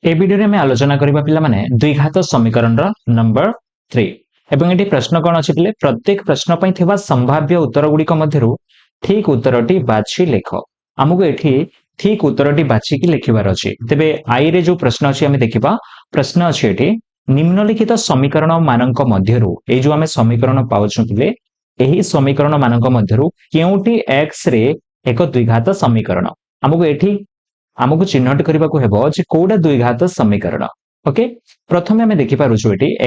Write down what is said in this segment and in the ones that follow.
ए video रे मैं आलोचना करबा पिला माने द्विघात समीकरण रो नंबर 3 एवं एटी प्रश्न कोन अछि पिले प्रत्येक प्रश्न पई थिबा संभाव्य उत्तर गुडी को मध्यरु ठीक उत्तरटी बाछि लेख हमकु एठी ठीक उत्तरटी बाछि की लिखिबार अछि तबे आई रे जो प्रश्न अछि हमें देखिबा प्रश्न अछि एठी निम्नलिखित समीकरण मानक मध्यरु ए जो हमें समीकरण पाउछु पिले एही समीकरण मानक मध्यरु केउटी x रे एक द्विघात समीकरण हमकु एठी आमको चिन्हट करबा को हेबो जे कोडा द्विघात समीकरण ओके प्रथमे हमें देखि पारुछु एटी x² -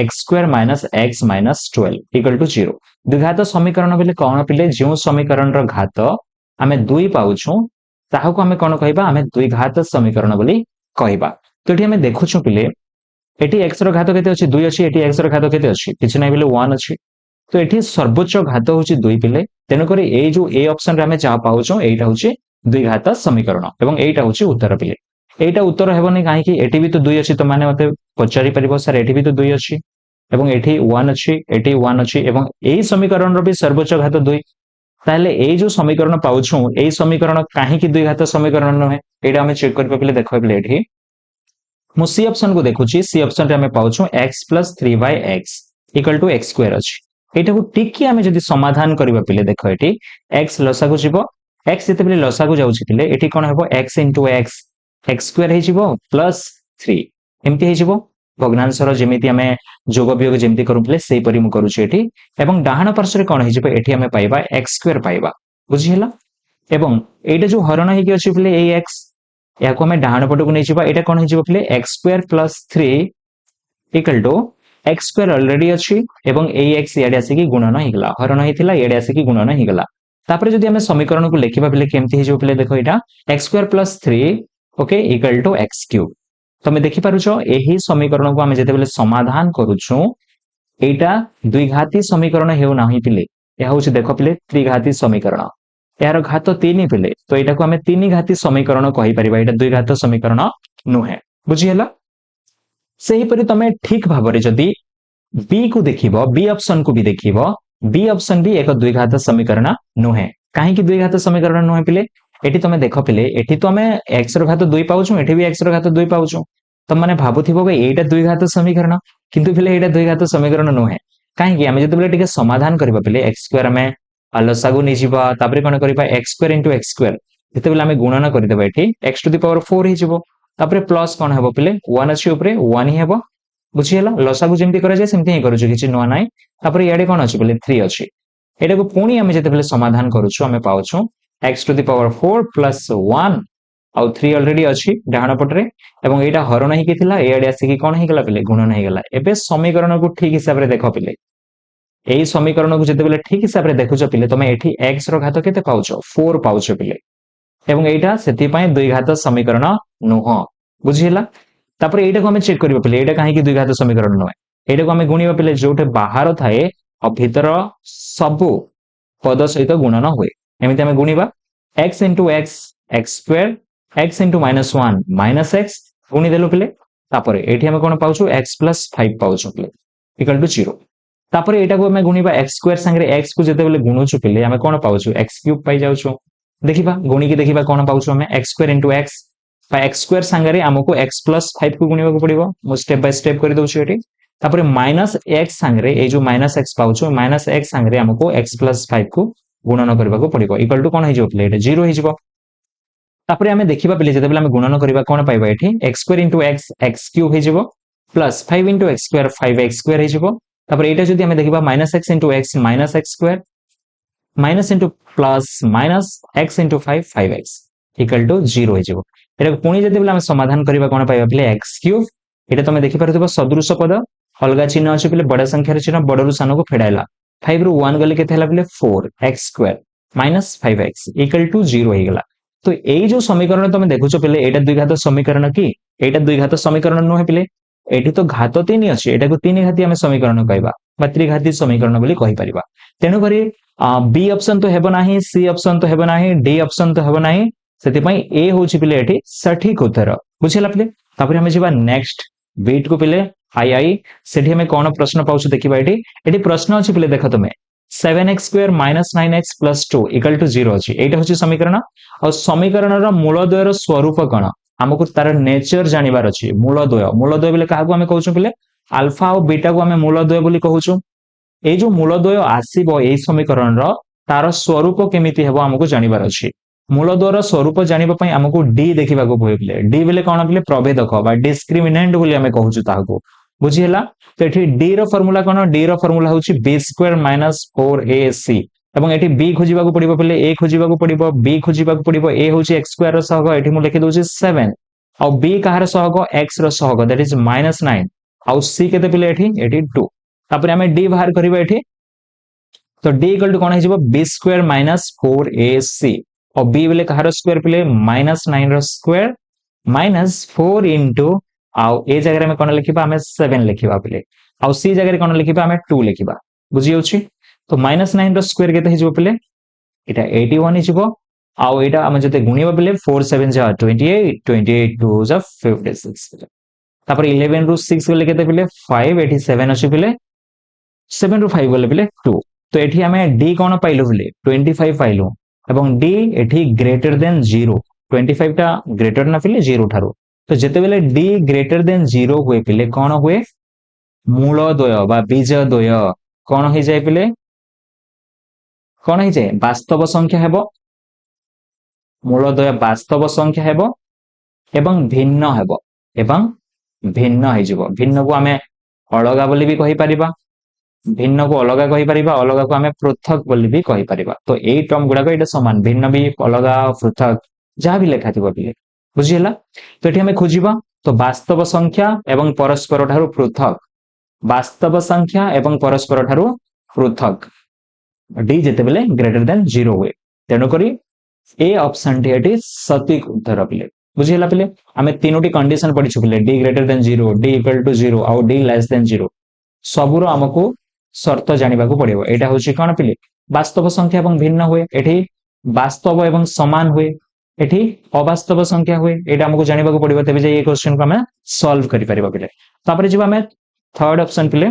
x - 12 = 0 द्विघात समीकरण बेले कोन पिले जो समीकरण रो घात हमें 2 पाउछु ताहा को हमें कोन कहबा हमें द्विघात समीकरण बोली कहबा तो एटी हमें देखुछु पिले एटी x रो घात केते अछि 2 अछि एटी x रो घात केते अछि किछ नै बेले 1 अछि तो एटी सर्वोच्च घात होछि 2 पिले तेनो करे ए जो ए ऑप्शन रे हमें जा पाउछु एटा होछि द्विघात समीकरण एवं एटा होछि उत्तर पिले एटा उत्तर हेबनी काहे कि एटी भी तो 2 अछि तो माने मते पचारि परिबो सर एटी भी तो 2 अछि एवं एटी 1 अछि एवं एही समीकरण रो भी सर्वोच्च घात 2 ताले ए जो समीकरण पाउछु एही समीकरण काहे कि द्विघात समीकरण नहे एटा हमें चेक करबा पिले देखो पिले एठी मु सी ऑप्शन को देखुची सी ऑप्शन रे हमें पाउछु x + 3x = x² अछि एटा को टिकी हमें जदी समाधान करबा पिले देखो एठी x लसा को जिवो x जते पिले लसा को जाउछि पिले एठी कोन हेबो x * x x² हे जिवो +3 एमति हे जिवो भग्नांशर जेमिति हमें जोग वियोग जेमिति करू पिले सेही परि मु करूछि एठी एवं डाहाण पार्श्व रे कोन हे जिवो एठी हमें पाइबा x² पाइबा बुझि हेला एवं एटा जो हरण हे कि अछि पिले ए x या को हमें डाहाण पट को नै जिवो एटा कोन हे जिवो पिले x² + 3 = x² ऑलरेडी अछि एवं ax याडे आसी कि गुणन हिगला हरण हिथिला याडे आसी कि गुणन हिगला तापर जदी हमें समीकरण को लेखिबा पिले केमति हे जो पिले देखो एटा x² + 3 ओके = x³ तमे देखि पारुछो एही समीकरण को हमें जते बेले समाधान करूछु एटा द्विघाती समीकरण हेउ नाही पिले या होछि देखो पिले त्रिघाती समीकरण यार घात 3 पिले तो एटा को हमें तीन घाती समीकरण कहि परिबा एटा द्विघात समीकरण नुहे बुझि हला सेही परि तमे ठीक भाबरे जदी बी को देखिबो बी ऑप्शन को भी देखिबो बी ऑप्शन भी एक द्विघात समीकरण नुहे काहे कि द्विघात समीकरण नुहे पिले एठी तमे देखो पिले एठी तो हमें x रो घात 2 पाउछु एठी भी x रो घात 2 पाउछु त माने भाबुथिबो कि एटा द्विघात समीकरण किंतु पिले एटा द्विघात समीकरण नुहे काहे कि हमें जते पिले टिके समाधान करबा पिले x² हमें अलसागु नि जिबा तापर कोन करबा x² * x² जते पिले हमें गुणन कर देबा एठी x⁴ हे जिवो तापर प्लस कोन हेबो पिले 1 अछि ऊपरे 1 ही हेबो बुझि हला लसागु जेमति करा जाय सेमति ही करूछु किछि नुवा नै तापर याडे कोन अछि पिले 3 अछि एटा को पुनी हमें जते पिले समाधान करूछु हमें पाउछु x⁴ + 1 आउ 3 ऑलरेडी अछि डाहाण पटरे एवं एटा हरण ही केथिला एयाडे आसी कि कोन हे गेला पिले गुणन हे गेला एबे समीकरण को ठीक हिसाब रे देखो पिले एही समीकरण को जते पिले ठीक हिसाब रे देखुछो पिले तमे एठी x रो घात केते पाउछो 4 पाउछो पिले एवं एटा सेति पय द्विघात समीकरण नुह बुझि हला तापर एटा को हमें चेक करबा पिले एटा काहे कि द्विघात समीकरण नुह एटा को हमें गुणिबा पिले जोटे बाहर थाए और भीतर सब पद सहित गुणन हुए एमिति हमें गुणिबा x * x x² x * -1 -x गुणि देलो पिले तापर एठी हमें कोन पाउछु x + 5 पाउछु पिले = 0 तापर एटा को हमें गुणिबा x² संगे x को जते बेले गुणुछु पिले हमें कोन पाउछु x³ पाई जाउछु देखिबा गुणी के देखिबा कोन पाउछु हमें x² * x x² संगे हमको x + 5 को गुणिबा को पड़िबो मो स्टेप बाय स्टेप कर दउछु एठी तापर -x संगे ए जो -x पाउछु -x संगे हमको x + 5 को गुणन करबा को पड़िबो = कोन हे जो पिले एटा 0 हे जिवो तापर हमें देखिबा पिले जते बेले हम गुणन करबा कोन पाइबा एठी x² * x x³ हे जिवो प्लस 5 * x² 5x² हे जिवो तापर एटा जदी हमें देखिबा -x * x -x² minus into plus minus x into 5 5x equal to 0 हे जिवो एटा पुणी जते बेले हम समाधान करबा कोन पाइबा पिले x³ एटा तमे देखि परथबो सदृश पद अलगा चिन्ह अछि पिले बडा संख्या रे चिन्ह बडरू सान को फेडाइला 5 रु 1 गले केते हला पिले 4x² minus 5x equal to 0 हे गेला तो एई जो समीकरण तमे देखुछो पिले एटा द्विघात समीकरण की एटा द्विघात समीकरण नो हे पिले एठी तो घात 3 अछि एटा को तीन घाती हम समीकरण कहबा बा त्रिघाती समीकरण बोली कहि परिबा तेनु करी बी ऑप्शन तो हेबो नाही सी ऑप्शन तो हेबो नाही डी ऑप्शन तो हेबो नाही सेति पई ए होछि पिले एठी सठिक उत्तर बुझिला पिले तापर हम जिबा नेक्स्ट बीट को पिले आई सेठी हमें कोन प्रश्न पाउछु देखिबा एठी प्रश्न अछि पिले देखो तमे 7x² - 9x + 2 = 0 अछि एटा होछि समीकरण और समीकरण रो मूलद्वयर स्वरूप कोन आमको तार नेचर जानिबार अछि मूलद्वय बोले काहाकू आमे कहउछु पिले अल्फा और बीटा को आमे मूलद्वय बोली कहउछु ए जो मूलद्वय आसीबो ए समीकरण रो तार स्वरूप केमिति हेबो हमको जानिबार अछि मूलद्वयर स्वरूप जानिबा पई हमको डी देखिबाको होइबले डी बोले कोन बोले प्रभेदक बा डिस्क्रिमिनेंट बोली आमे कहउछु ताहाकू बुझी हला तो एठी डी रो फार्मूला कोन डी रो फार्मूला होछि b स्क्वायर माइनस 4ac एवं एठी b खोजिबाको पड़िबो पले a खोजिबाको पड़िबो b खोजिबाको पड़िबो a होछि x स्क्वायर रो सहग एठी मु लिखि दोछि 7 और b कहार सहग x रो सहग दैट इज -9 और c केते पिले एठी 2 तापर हमें d बाहर करबा एठी तो d इक्वल टू कोन हे जिवो b स्क्वायर माइनस 4ac और b बोले कहार स्क्वायर पिले -9 रो स्क्वायर माइनस 4 इनटू आउ ए जगह में कोन लिखिबा हमें 7 लिखिबा पिले आउ सी जगह रे कोन लिखिबा हमें 2 लिखिबा बुझी होछि तो -9 रो स्क्वायर केते हिजो पिले एटा 81 हिजो आउ एटा हम जते गुणिबा पिले 4 7 जा 28 28 2 जा 56 तापर 11 रो 6 बोले केते पिले 5 एठी 7 अछि पिले 7 रो 5 बोले पिले 2 तो एठी हमें d कोन पाइलो पिले 25 पाइलो एवं d एठी ग्रेटर देन 0 25 टा ग्रेटर ना पिले 0 ठारो तो जेते बेले d ग्रेटर देन 0 हुए पिले कोन हुए मूलद्वय बा बीजद्वय कोन हो जाय पिले कोन हो जाय वास्तव संख्या हेबो मूलद्वय वास्तव संख्या हेबो एवं भिन्न हेबो एवं भिन्न हे जिवो भिन्न को हमें अलगा बोली भी कहि परिबा भिन्न को अलगा कहि परिबा अलगा को हमें पृथक बोली भी कहि परिबा तो एई टर्म गुडा को एटा समान भिन्न भी अलगा पृथक जहां भी लिखा थिबो पिले बुझियला तो एठी हमें खोजिबा तो वास्तव संख्या एवं परस्पर ठारू पृथक वास्तव संख्या एवं परस्पर ठारू पृथक डी जेते बेले ग्रेटर देन 0 हुए तेनो करी ए ऑप्शन टी एटी सटीक उत्तर पिले बुझियला पिले हमें तीनोटी कंडीशन पढि छु पिले D greater than 0 D equal to 0 और डी लेस देन 0 सबुरो हमको शर्त जानिबा को पड़िबो एटा होछि कोन पिले वास्तव संख्या एवं भिन्न हुए एठी वास्तव एवं समान हुए एठी अवास्तव संख्या हुए एटा हमको जानिबा को पड़िबो तबे जे ए क्वेश्चन को हमें सॉल्व करि परिबो पिले तापर जेबा हमें थर्ड ऑप्शन पिले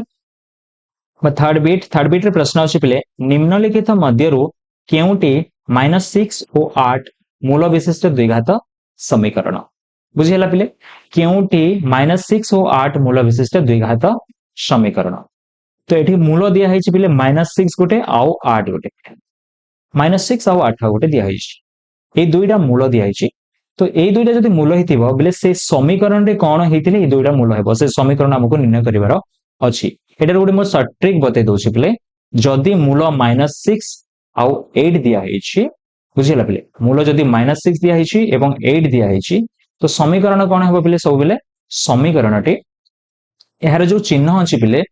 थर्ड बीट रे प्रश्न अछि पिले निम्नलिखित मध्यरु केउटी -6 और 8 मूल विशिष्ट द्विघात समीकरण बुझियला पिले केउटी -6 और 8 मूल विशिष्ट द्विघात समीकरण तो एठी मूल दिया है पिले -6 गोटे आउ 8 गोटे -6 आउ 8 गोटे दिया है ए दुईटा मूल दिया है तो ए दुईटा जदि मूल हितिबो बिले से समीकरण रे कोन हितिले ए दुईटा मूल हेबो से समीकरण हमको निर्णय करिवार अछि एटार गोटे मो शॉर्ट ट्रिक बते दोछि पिले जदि मूल -6 आउ 8 दिया है बुझिला पिले मूल जदि -6 दिया है एवं 8 दिया है तो समीकरण कोन हेबो पिले सब बिले समीकरणटे एहार जो चिन्ह अछि पिले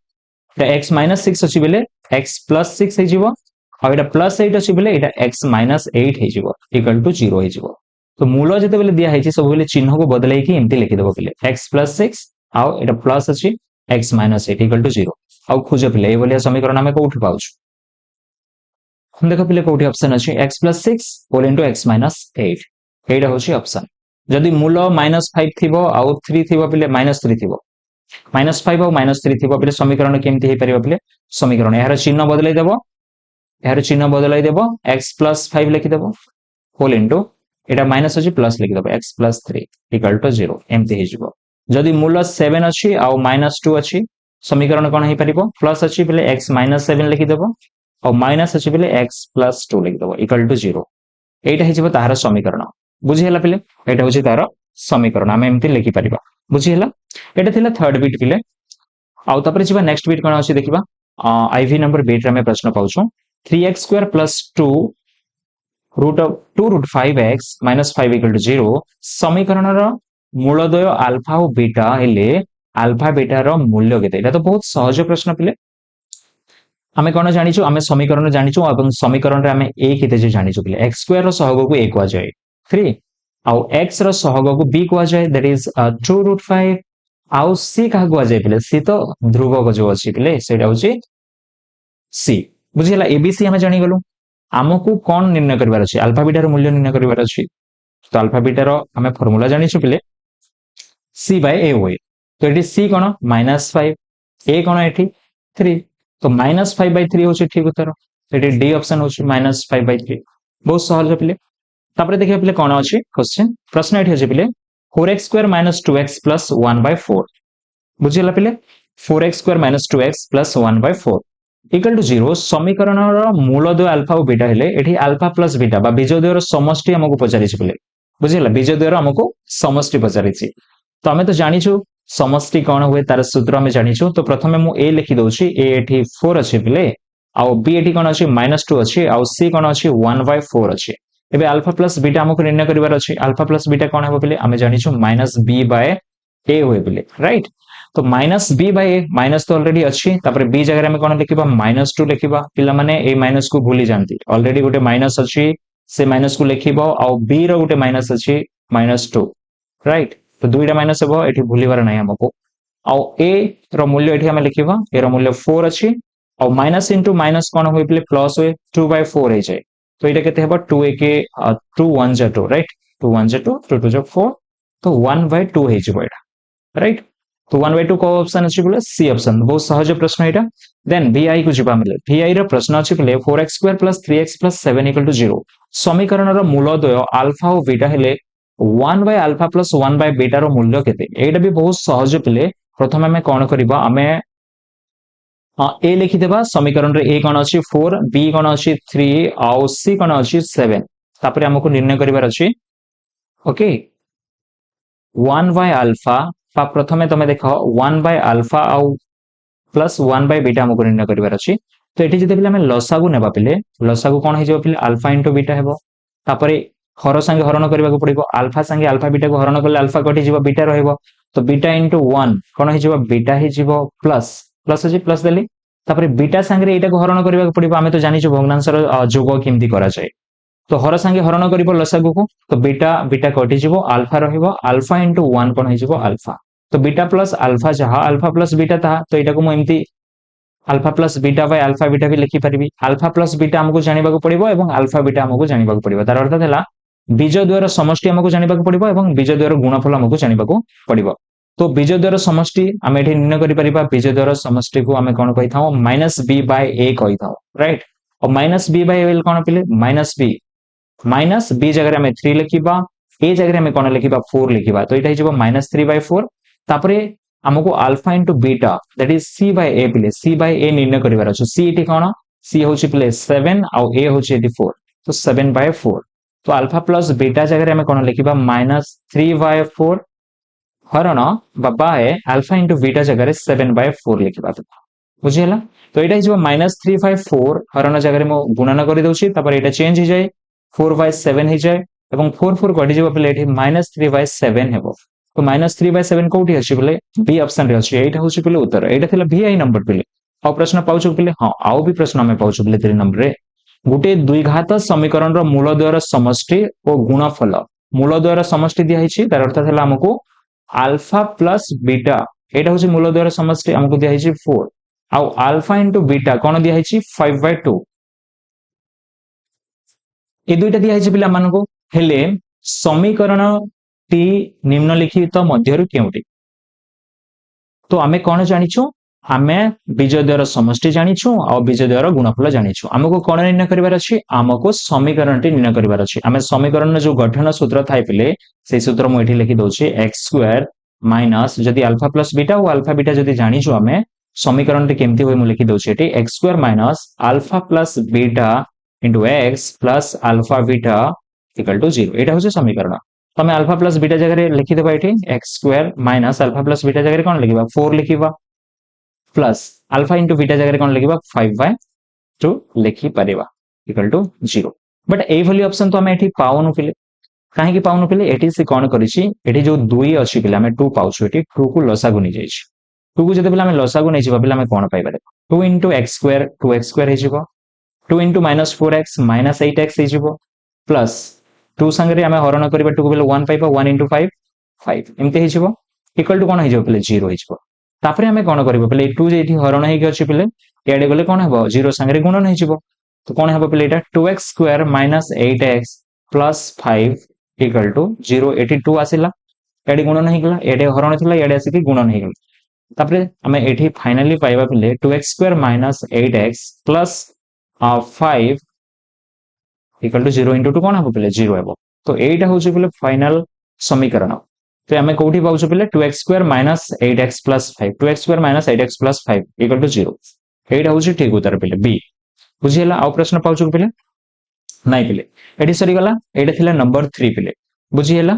x -6 अछि बिले x +6 हे जिवो आ एटा +8 अछि बिले एटा x -8 हे जिवो इक्वल टू 0 हे जिवो तो मूल जते बेले दिया है सब बेले चिन्ह को बदलाई कि एमती लिखि देबो पिले x +6 आ एटा प्लस अछि x -8 इक्वल टू 0 आ खोज पिले ए बोलिया समीकरण हमें कोठी पाउछु हम देखो पिले कोठी ऑप्शन अछि x +6 होल इनटू x -8 एटा होछि ऑप्शन जदि मूल -5 थिबो आ 3 थिबो पिले -3 थिबो -5 और -3 थिबो पिले समीकरण केमती हे परिबो पिले समीकरण एहार चिन्ह बदलाई देबो x +5 लिखि देबो होल इनटू एटा माइनस अछि प्लस लिखि देबो x +3 इक्वल टू 0 एमती हे जिवो जदि मूल 7 अछि आ -2 अछि समीकरण कोन हे परिबो प्लस अछि पिले x -7 लिखि देबो और माइनस अछि पिले x +2 लिखि देबो इक्वल टू 0 एटा हे जिवो ताहार समीकरण बुझियला पिले एटा होछि ताहार समीकरण हम एमती लिखि परिबा बुझियला एटा थिला थर्ड बिट पिले आउ तापर जिबा नेक्स्ट बिट कोन अछि देखिबा आईवी नंबर बिट रे हम प्रश्न पाउछु 3x² + 2 √5x - 5 = 0 समीकरण रो मूलद्वय अल्फा और बीटा हेले अल्फा बीटा रो मूल्य केते एटा तो बहुत सहज प्रश्न पिले हमें कोन जानिछु हमें समीकरण जानिछु एवं समीकरण रे हमें a केते जे जानिछु पिले x² रो सहग को a को जाय 3 आउ x रो सहग को b को जाय दैट इज 2√5 आउ c का को जाय पिले c तो ध्रुव को जो अछि पिले सेटा होछि c बुझिला abc हमें जानि गलु हमकु कोन निर्णय करबार अछि अल्फा बीटा रो मूल्य निर्णय करबार अछि तो अल्फा बीटा रो हमें फार्मूला जानिछु पिले c/a होय तो eighty c cone -5 a cone eighty 3 तो -5/3 होछि ठीक उत्तर एटी डी ऑप्शन होछि -5/3 बहुत सहज पिले तापर देखिए पिले कोन अछि क्वेश्चन प्रश्न एठी अछि पिले 4x square minus 2x plus 1/4 बुझिला पिले 4x square minus 2x plus 1/4 equal to 0 समीकरण मूलद्वय अल्फा और बीटा हेले एठी अल्फा प्लस बीटा बा बीजद्वयर समष्टि हमकु पचारिछि पिले बुझिला बीजद्वयर हमकु समष्टि पचारिछि तो आमे तो जानिछु समष्टि कोन हुए तार सूत्र हमें जानिछु तो प्रथमे मु a लिखि दउछि a एठी 4 अछि पिले आ b एठी कोन अछि -2 अछि आ c कोन अछि 1/4 अछि एबे अल्फा प्लस बीटा हमकु निर्णय करिवार अछि अल्फा प्लस बीटा कोन हेबो पिले आमे जानिछु -b/a हुए पिले राइट तो माइनस बी बाय ए माइनस तो ऑलरेडी अच्छी बी जगह में कौन लिखा -2 लिखा पिला माने ए माइनस को भूली जाती ऑलरेडी गोटे माइनस अच्छी से माइनस को लिख बी रोटे माइनस अच्छी -2 राइट तो दुईटा माइनस हे ये भूलबार ना आमको आउ ए रूल्य ये लिखा ए रूल्य 4 अच्छी और माइनस इंटू माइनस कौन हुए प्लस हुए 2/4 हो जाए तो ये के 2 के 2 1 जा 2 राइट 2 1 जा 2 2 2 जा 4 तो 1/2 हो राइट तो 1/2 को ऑप्शन अछि बोले सी ऑप्शन बहुत सहज प्रश्न एटा देन vi को जिबा मिले vi रो प्रश्न अछि बोले 4x² + 3x + 7 = 0 समीकरण रो मूलद्वय अल्फा और बीटा हेले 1/α + 1/β रो मूल्य केते एटा भी बहुत सहज पिले प्रथम हमें कोन करबा हमें ए लिखि देबा समीकरण रे a कोन अछि 4 b कोन अछि 3 और c कोन अछि 7 तापर हमको निर्णय करिवार अछि ओके 1/α प्रथमे तुम देख 1/α आउ प्लस 1/β हमको निर्णय करिवार अछि तो एठी जदि पिले हम लसागु नेबा पिले लसागु कोन हे जो पिले अल्फा * बीटा हेबो तापरे हर संगे हरण करबा को पड़िबो अल्फा संगे अल्फा बीटा को हरण करले अल्फा कटि जिवो बीटा रहइबो तो बीटा * 1 कोन हे जिवो बीटा हे जिवो प्लस प्लस अछि प्लस देली तापरे बीटा संगे एटा को हरण करबा को पड़िबो हमें तो जानिछु भग्नांशर जोग केमती करा जाय तो हर संगे हरण करिबो लसागु को तो बीटा बीटा कटि जिवो अल्फा रहइबो अल्फा * 1 कोन हे जिवो अल्फा तो बीटा प्लस अल्फा जहा अल्फा प्लस बीटा था तो एटा को मु एमती alpha plus beta by alpha beta भी लिखि परिबी अल्फा प्लस बीटा हमको जानिबा को पड़िबो एवं अल्फा बीटा हमको जानिबा को पड़िबो तार अर्थ हैला बीजद्वयर समष्टि हमको जानिबा को पड़िबो एवं बीजद्वयर गुणफल हमको जानिबा को पड़िबो तो बीजद्वयर समष्टि हम एठी निर्णय करि परिबा बीजद्वयर समष्टि को हम कोन कहि थाओ -b/a कहि थाओ राइट और -b/a कोन पिले माइनस बी जगह में 3 लिखिबा ए जगह में कोन लिखिबा 4 लिखिबा तो एटा हिजबो -3/4 तापरे हमको alpha into beta that is c/a पिले c/a निर्णय करिवार अछि c एठी कोन c होछि पिले 7 और a होछि एठी 4 तो 7/4 तो अल्फा प्लस बीटा जगह में कोन लिखिबा -3/4 हरण बाय अल्फा इंटू बीटा जगह 7/4 लिखिबा बुझियला तो एटा हिजबो -3/4 हरण जगह में गुणन करि दउछि तापर एटा चेंज हो जाय 4/7 हो जाय एवं 4 4 कटि जिवो पिले एठी -3/7 हेबो तो -3/7 कोठी अछि बोले बी ऑप्शन रे अछि एटा होछि पिले उत्तर एटा थिला vi नंबर पिले आ प्रश्न पाउछु पिले हां आउ भी प्रश्न हमें पाउछु पिले 3 नंबर रे गुटे द्विघात समीकरण रो मूलद्वयर समष्टि और गुणफल मूलद्वयर समष्टि दिया हिछि तार अर्थ थिला हमको अल्फा प्लस बीटा एटा होछि मूलद्वयर समष्टि हमको दिया हिछि 4 आ अल्फा इंटू बीटा कोन दिया हिछि 5/2 ए दुईटा दिया हिछि पिला मानको हेले समीकरण टी निम्नलिखित मध्यरु केउटी तो आमे कोन जानिछु आमे बीजद्वयर समष्टि जानिछु और बीजद्वयर गुणफल जानिछु हमको कोन निर्णय करिवार अछि हमको समीकरण टी निर्णय करिवार अछि आमे समीकरण जो गठन सूत्र थाइ पिले से सूत्र मु एठी लिखि दउछि x² माइनस जदि अल्फा प्लस बीटा और अल्फा बीटा जदि जानिछु आमे समीकरण टी केमती होय मु लिखि दउछि एठी x² minus alpha plus beta into x plus alpha beta equal to 0 एटा होছে समीकरण तो हम अल्फा प्लस बीटा जगह लिखि देबा एठी x² minus alpha plus beta जगह कोन लिखिबा 4 लिखिबा प्लस अल्फा इनटू बीटा जगह कोन लिखिबा 5/2 लिखि परिबा इक्वल टू 0 बट ए वाली ऑप्शन तो हम एठी पाउनु पिले काहे कि पाउनु पिले एठी से कोन करिछि एठी जो 2 अछि पिले हम 2 पाउछु एठी 2 को लसागु नि जाइछि 2 को जदि पिले हम लसागु नै छिबा पिले हम कोन पाइबा 2 * x² 2x² हे जिवो 2 into -4x minus 8x हिजिबो plus 2 संगे हमें हरण करिबा 2 को बेले 1 पाइबा 1 into 5 5 एमते हिजिबो इक्वल टू कोन हिजिबो पले 0 हिजिबो तापरे हमें कोन करिबो पले 2 जेठी हरण हेके अछि पले एडे गले कोन हेबो 0 संगे गुणन हिजिबो तो कोन हेबो पले एटा 2x² minus 8x plus 5 equal to 0 एठी 2 आसिला एडे गुणन हेगला एडे हरण थिला एडे आसी कि गुणन हेगला तापरे हमें एठी फाइनली पाइबा पले 2x² minus 8x plus 5 equal to 0 into 2 कोन हबो पले 0 हेबो तो एटा होछि पले फाइनल समीकरण तो आम कौटी पाचु पे 2x² - 8x + 5 2x² - 8x + 5 = 0 एटा हूँ ठीक उत्तर पे बी बुझीगला आउ प्रश्न पाचु पे नाई पे एटी सरीगला एटा थिला नंबर 3 पे बुझीगला